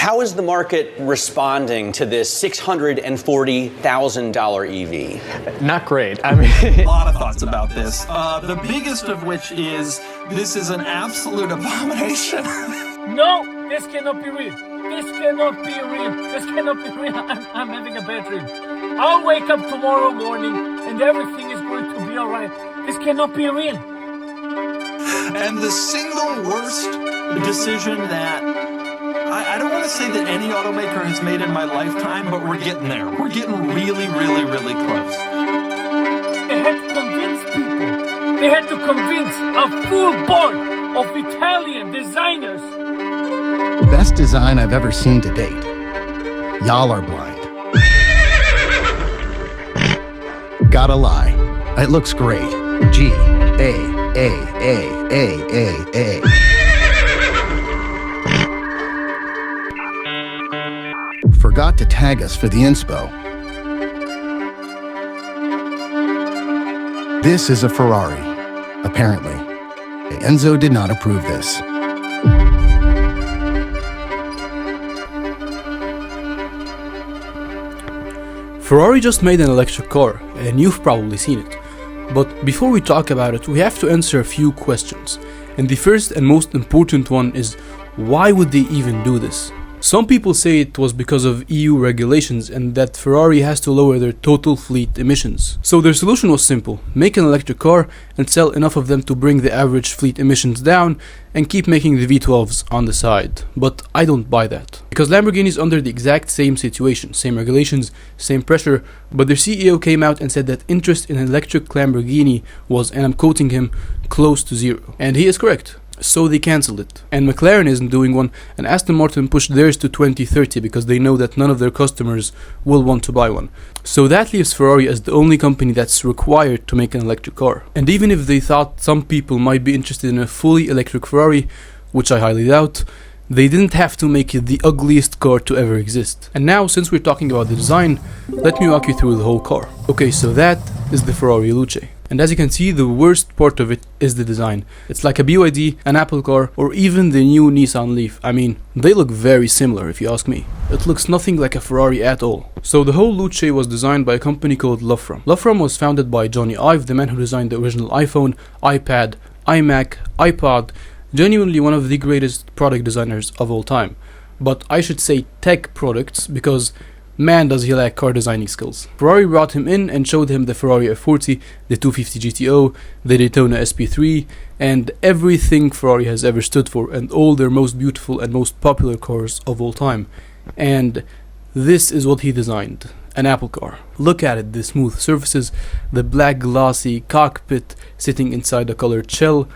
How is the market responding to this $640,000 EV? Not great. I mean, a lot of thoughts about this. The biggest of which is this is an absolute abomination. No, this cannot be real. This cannot be real. This cannot be real. I'm having a bad dream. I'll wake up tomorrow morning and everything is going to be all right. This cannot be real. And the single worst decision that I don't want to say that any automaker has made in my lifetime, but we're getting there. We're getting really, really, really close. They had to convince people. They had to convince a full board of Italian designers. Best design I've ever seen to date. Y'all are blind. Gotta lie. It looks great. G-A-A-A-A-A-A. Forgot to tag us for the inspo. This is a Ferrari, apparently. Enzo did not approve this. Ferrari just made an electric car, and you've probably seen it. But before we talk about it, we have to answer a few questions. And the first and most important one is, why would they even do this? Some people say it was because of EU regulations and that Ferrari has to lower their total fleet emissions. So their solution was simple: make an electric car and sell enough of them to bring the average fleet emissions down and keep making the V12s on the side. But I don't buy that. Because Lamborghini is under the exact same situation, same regulations, same pressure, but their CEO came out and said that interest in an electric Lamborghini was, and I'm quoting him, close to zero. And he is correct. So they cancelled it. And McLaren isn't doing one, and Aston Martin pushed theirs to 2030 because they know that none of their customers will want to buy one. So that leaves Ferrari as the only company that's required to make an electric car. And even if they thought some people might be interested in a fully electric Ferrari, which I highly doubt, they didn't have to make it the ugliest car to ever exist. And now, since we're talking about the design, let me walk you through the whole car. Okay, so that is the Ferrari Luce. And as you can see, the worst part of it is the design. It's like a BYD, an Apple car, or even the new Nissan Leaf. I mean, they look very similar if you ask me. It looks nothing like a Ferrari at all. So the whole Luce was designed by a company called Love.From. Love.From was founded by Johnny Ive, the man who designed the original iPhone, iPad, iMac, iPod. Genuinely one of the greatest product designers of all time. But I should say tech products, because man does he lack car designing skills. Ferrari brought him in and showed him the Ferrari F40, the 250 GTO, the Daytona SP3, and everything Ferrari has ever stood for, and all their most beautiful and most popular cars of all time. And this is what he designed: an Apple car. Look at it, the smooth surfaces, the black glossy cockpit sitting inside a colored shell,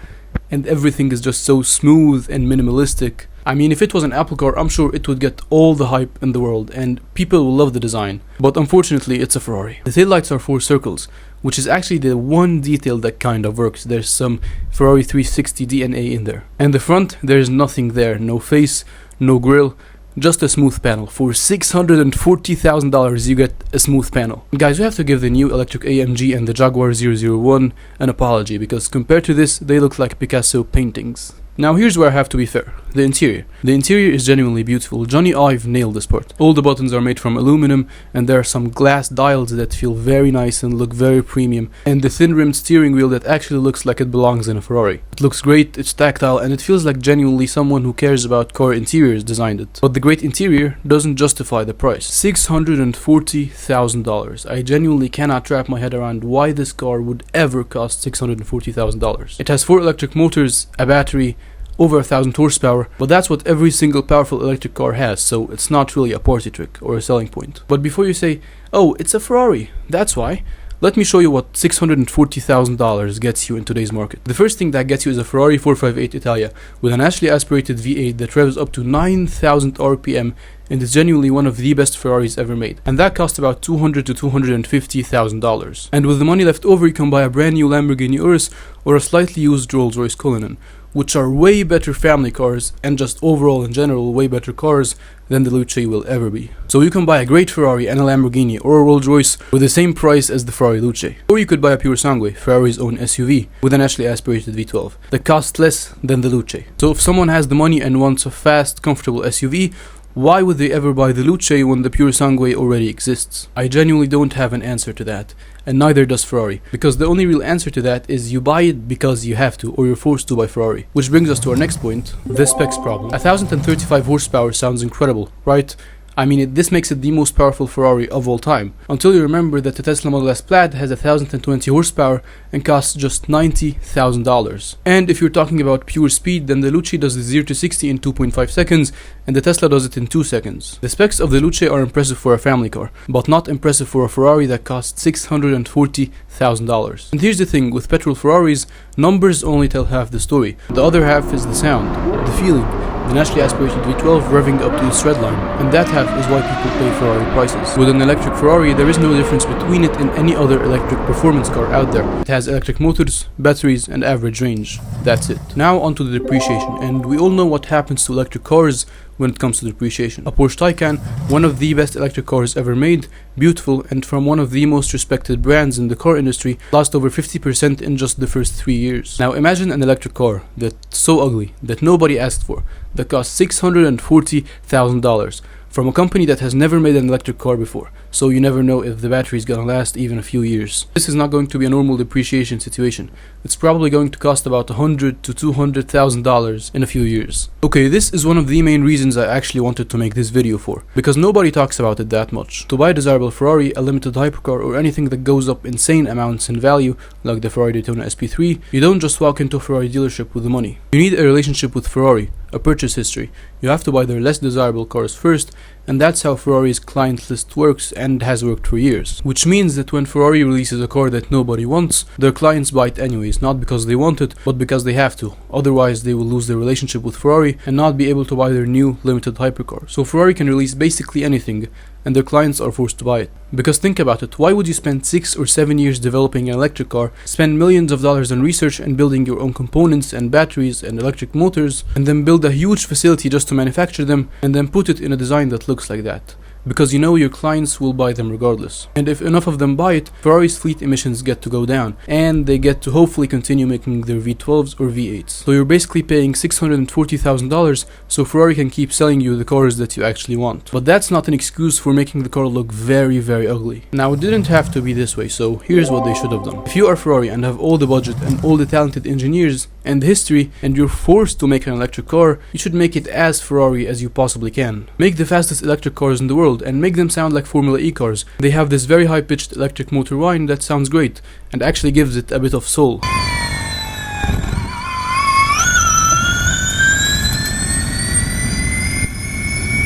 and everything is just so smooth and minimalistic. I mean, if it was an Apple car, I'm sure it would get all the hype in the world and people will love the design. But unfortunately, it's a Ferrari. The taillights are 4 circles, which is actually the one detail that kind of works. There's some Ferrari 360 DNA in there. And the front, there's nothing there. No face, no grille, just a smooth panel. For $640,000 you get a smooth panel. And guys, we have to give the new electric AMG and the Jaguar 001 an apology, because compared to this, they look like Picasso paintings. Now here's where I have to be fair. The interior. The interior is genuinely beautiful. Johnny Ive nailed this part. All the buttons are made from aluminum, and there are some glass dials that feel very nice and look very premium, and the thin-rimmed steering wheel that actually looks like it belongs in a Ferrari. It looks great, it's tactile, and it feels like genuinely someone who cares about car interiors designed it. But the great interior doesn't justify the price. $640,000. I genuinely cannot wrap my head around why this car would ever cost $640,000. It has 4 electric motors, a battery, over 1,000 horsepower, but that's what every single powerful electric car has, so it's not really a party trick or a selling point. But before you say, oh, it's a Ferrari, that's why, let me show you what $640,000 gets you in today's market. The first thing that gets you is a Ferrari 458 Italia with a naturally aspirated V8 that revs up to 9,000 RPM and is genuinely one of the best Ferraris ever made. And that costs about $200,000 to $250,000. And with the money left over, you can buy a brand new Lamborghini Urus or a slightly used Rolls-Royce Cullinan, which are way better family cars and just overall in general way better cars than the Luce will ever be. So you can buy a great Ferrari and a Lamborghini or a Rolls-Royce with the same price as the Ferrari Luce. Or you could buy a pure Sangue, Ferrari's own SUV, with a naturally aspirated V12 that costs less than the Luce. So if someone has the money and wants a fast, comfortable SUV, why would they ever buy the Luce when the pure sangue already exists? I genuinely don't have an answer to that, and neither does Ferrari, because the only real answer to that is you buy it because you have to, or you're forced to by Ferrari. Which brings us to our next point, the specs problem. 1035 horsepower sounds incredible, right? I mean, this makes it the most powerful Ferrari of all time, until you remember that the Tesla Model S Plaid has 1020 horsepower and costs just $90,000. And if you're talking about pure speed, then the Luce does the 0 to 60 in 2.5 seconds, and the Tesla does it in 2 seconds. The specs of the Luce are impressive for a family car, but not impressive for a Ferrari that costs $640,000. And here's the thing, with petrol Ferraris, numbers only tell half the story. The other half is the sound, the feeling, the naturally aspirated V12 revving up to its treadline, and that half is why people pay Ferrari prices. With an electric Ferrari, there is no difference between it and any other electric performance car out there. It has electric motors, batteries, and average range. That's it. Now onto the depreciation, and we all know what happens to electric cars when it comes to depreciation. A Porsche Taycan, one of the best electric cars ever made, beautiful, and from one of the most respected brands in the car industry, lost over 50% in just the first 3 years. Now imagine an electric car that's so ugly, that nobody asked for, that costs $640,000, from a company that has never made an electric car before, so you never know if the battery is gonna last even a few years. This is not going to be a normal depreciation situation. It's probably going to cost about $100,000 to $200,000 in a few years. Okay, this is one of the main reasons I actually wanted to make this video for, because nobody talks about it that much. To buy a desirable Ferrari, a limited hypercar, or anything that goes up insane amounts in value, like the Ferrari Daytona SP3, you don't just walk into a Ferrari dealership with the money. You need a relationship with Ferrari, a purchase history. You have to buy their less desirable cars first, and that's how Ferrari's client list works and has worked for years. Which means that when Ferrari releases a car that nobody wants, their clients buy it anyways, not because they want it, but because they have to. Otherwise, they will lose their relationship with Ferrari and not be able to buy their new limited hypercar. So Ferrari can release basically anything, and their clients are forced to buy it. Because think about it, why would you spend 6 or 7 years developing an electric car, spend millions of dollars on research and building your own components and batteries and electric motors, and then build a huge facility just to manufacture them, and then put it in a design that looks like that? Because you know your clients will buy them regardless. And if enough of them buy it, Ferrari's fleet emissions get to go down, and they get to hopefully continue making their V12s or V8s. So you're basically paying $640,000 so Ferrari can keep selling you the cars that you actually want. But that's not an excuse for making the car look very, very ugly. Now, it didn't have to be this way, so here's what they should have done. If you are Ferrari and have all the budget and all the talented engineers and the history, and you're forced to make an electric car, you should make it as Ferrari as you possibly can. Make the fastest electric cars in the world and make them sound like Formula E cars. They have this very high-pitched electric motor whine that sounds great and actually gives it a bit of soul.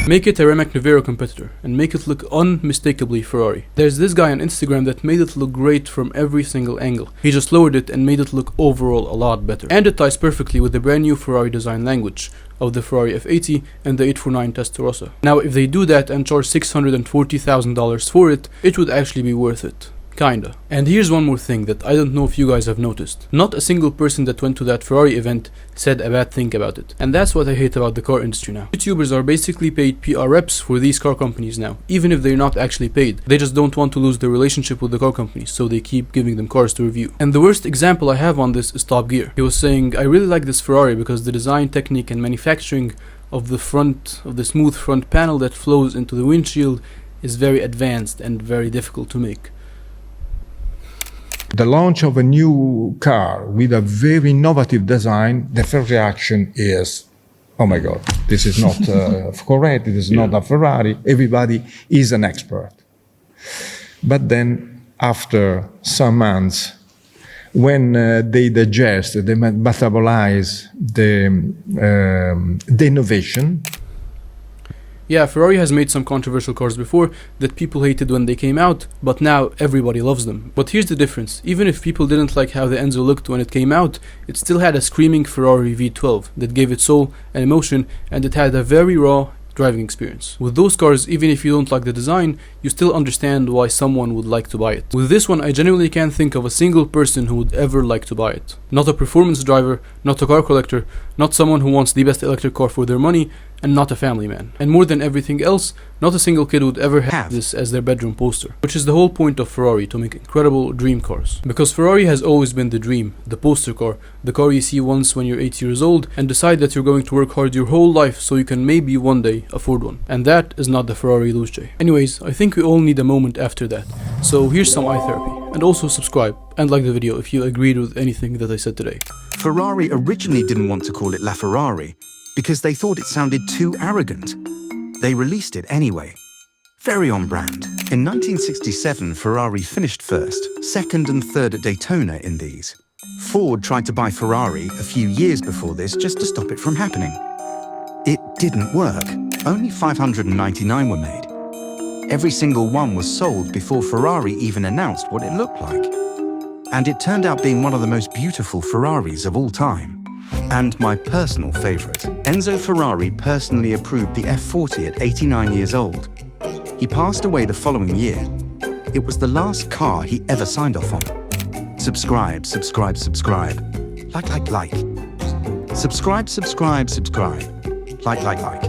Make it a Rimac Nevera competitor and make it look unmistakably Ferrari. There's this guy on Instagram that made it look great from every single angle. He just lowered it and made it look overall a lot better. And it ties perfectly with the brand new Ferrari design language of the Ferrari F80 and the 849 Testarossa. Now, if they do that and charge $640,000 for it, it would actually be worth it. Kinda. And here's one more thing that I don't know if you guys have noticed. Not a single person that went to that Ferrari event said a bad thing about it. And that's what I hate about the car industry now. YouTubers are basically paid PR reps for these car companies now, even if they're not actually paid. They just don't want to lose their relationship with the car companies, so they keep giving them cars to review. And the worst example I have on this is Top Gear. He was saying, I really like this Ferrari because the design, technique, and manufacturing of the smooth front panel that flows into the windshield is very advanced and very difficult to make. The launch of a new car with a very innovative design, the first reaction is, oh my God, this is not correct, this is not a Ferrari, everybody is an expert. But then, after some months, when they digest, they metabolize the innovation. Yeah, Ferrari has made some controversial cars before that people hated when they came out, but now everybody loves them. But here's the difference. Even if people didn't like how the Enzo looked when it came out, it still had a screaming Ferrari V12 that gave it soul and emotion, and it had a very raw driving experience. With those cars, even if you don't like the design, you still understand why someone would like to buy it. With this one, I genuinely can't think of a single person who would ever like to buy it. Not a performance driver, not a car collector, not someone who wants the best electric car for their money, and not a family man. And more than everything else, not a single kid would ever have this as their bedroom poster. Which is the whole point of Ferrari, to make incredible dream cars. Because Ferrari has always been the dream, the poster car, the car you see once when you're 8 years old and decide that you're going to work hard your whole life so you can maybe one day afford one. And that is not the Ferrari Luce. Anyways, I think we all need a moment after that. So here's some eye therapy. And also subscribe and like the video if you agreed with anything that I said today. Ferrari originally didn't want to call it La Ferrari because they thought it sounded too arrogant. They released it anyway. Very on brand. In 1967, Ferrari finished first, second and third at Daytona in these. Ford tried to buy Ferrari a few years before this just to stop it from happening. It didn't work. Only 599 were made. Every single one was sold before Ferrari even announced what it looked like. And it turned out being one of the most beautiful Ferraris of all time. And my personal favorite. Enzo Ferrari personally approved the F40 at 89 years old. He passed away the following year. It was the last car he ever signed off on. Subscribe, subscribe, subscribe. Like. Subscribe, subscribe, subscribe. Like.